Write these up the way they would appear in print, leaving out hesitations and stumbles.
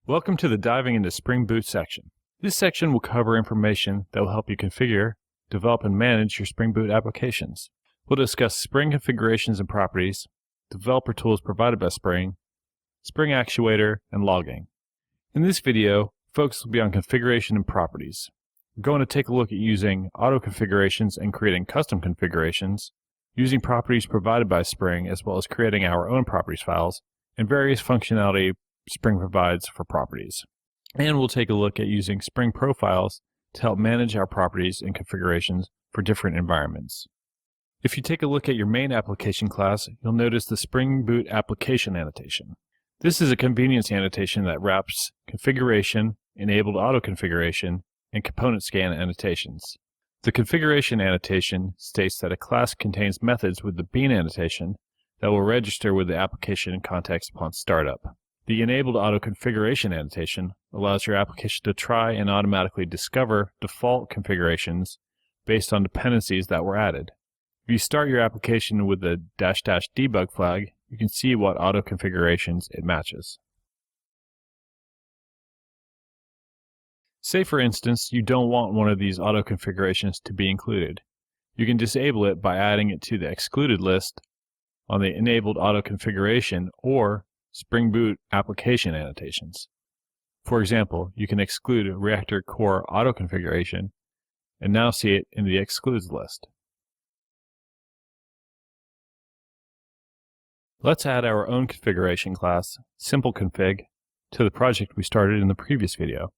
Welcome to the Diving into Spring Boot section. This section will cover information that will help you configure, develop, and manage your Spring Boot applications. We'll discuss Spring configurations and properties, developer tools provided by Spring, Spring Actuator, and logging. In this video, focus will be on configuration and properties. We're going to take a look at using auto configurations and creating custom configurations, using properties provided by Spring, as well as creating our own properties files, and various functionality Spring provides for properties. And we'll take a look at using Spring profiles to help manage our properties and configurations for different environments. If you take a look at your main application class, you'll notice the Spring Boot application annotation. This is a convenience annotation that wraps configuration, enabled auto configuration, and component scan annotations. The configuration annotation states that a class contains methods with the bean annotation that will register with the application context upon startup. The enabled auto configuration annotation allows your application to try and automatically discover default configurations based on dependencies that were added. If you start your application with the --debug flag, you can see what auto configurations it matches. Say for instance, you don't want one of these auto configurations to be included. You can disable it by adding it to the excluded list on the enabled auto configuration or Spring Boot application annotations. For example, you can exclude Reactor Core auto configuration and now see it in the excludes list. Let's add our own configuration class, SimpleConfig, to the project we started in the previous video.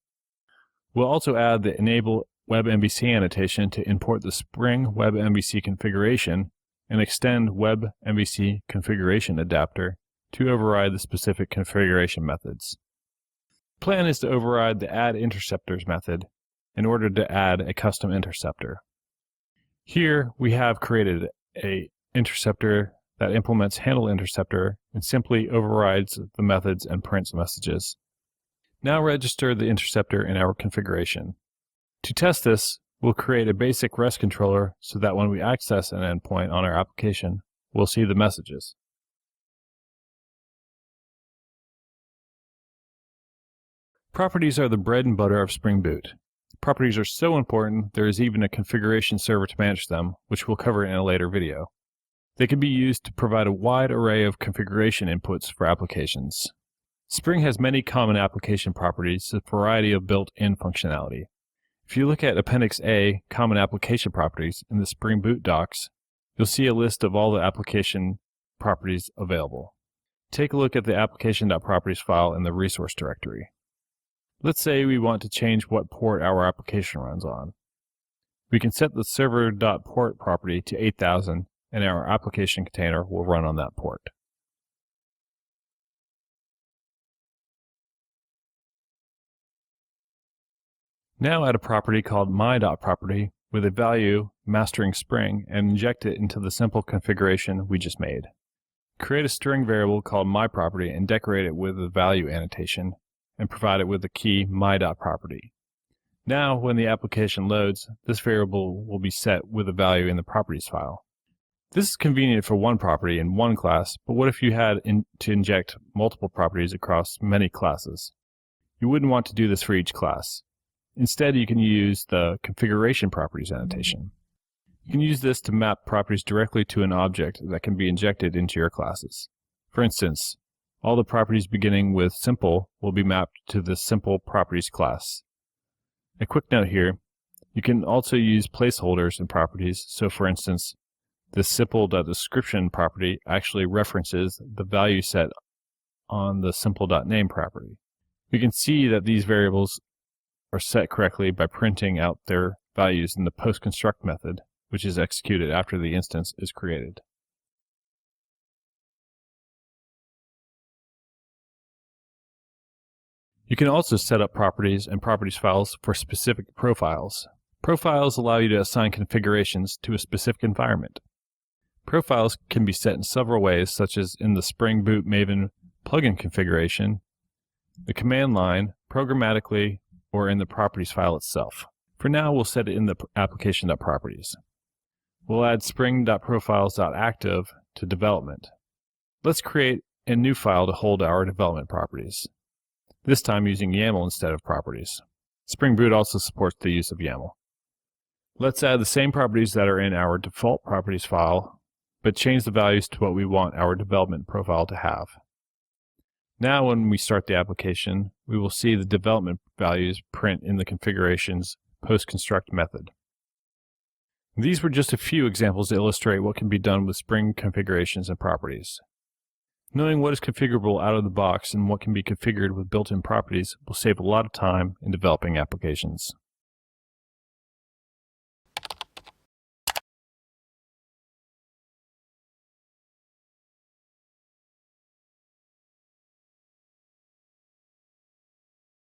We'll also add the enable WebMVC annotation to import the Spring WebMVC configuration and extend WebMVC configuration adapter to override the specific configuration methods. The plan is to override the add interceptors method in order to add a custom interceptor. Here we have created an interceptor that implements handle interceptor and simply overrides the methods and prints messages. Now register the interceptor in our configuration. To test this, we'll create a basic REST controller so that when we access an endpoint on our application, we'll see the messages. Properties are the bread and butter of Spring Boot. Properties are so important there is even a configuration server to manage them, which we'll cover in a later video. They can be used to provide a wide array of configuration inputs for applications. Spring has many common application properties, a variety of built-in functionality. If you look at Appendix A, Common Application Properties, in the Spring Boot docs, you'll see a list of all the application properties available. Take a look at the application.properties file in the resource directory. Let's say we want to change what port our application runs on. We can set the server.port property to 8000 and our application container will run on that port. Now add a property called my.property with a value mastering Spring and inject it into the simple configuration we just made. Create a string variable called myProperty and decorate it with a value annotation and provide it with the key my.property. Now when the application loads, this variable will be set with a value in the properties file. This is convenient for one property in one class, but what if you had to inject multiple properties across many classes? You wouldn't want to do this for each class. Instead, you can use the configuration properties annotation. You can use this to map properties directly to an object that can be injected into your classes. For instance, all the properties beginning with simple will be mapped to the simple properties class. A quick note here, you can also use placeholders in properties. So for instance, the simple.description property actually references the value set on the simple.name property. We can see that these variables are set correctly by printing out their values in the postConstruct method, which is executed after the instance is created. You can also set up properties and properties files for specific profiles. Profiles allow you to assign configurations to a specific environment. Profiles can be set in several ways, such as in the Spring Boot Maven plugin configuration, the command line, programmatically, or in the properties file itself. For now, we'll set it in the application.properties. We'll add spring.profiles.active to development. Let's create a new file to hold our development properties. this time using YAML instead of properties. Spring Boot also supports the use of YAML. Let's add the same properties that are in our default properties file, but change the values to what we want our development profile to have. Now when we start the application, we will see the development values print in the configurations post-construct method. These were just a few examples to illustrate what can be done with Spring configurations and properties. Knowing what is configurable out of the box and what can be configured with built-in properties will save a lot of time in developing applications.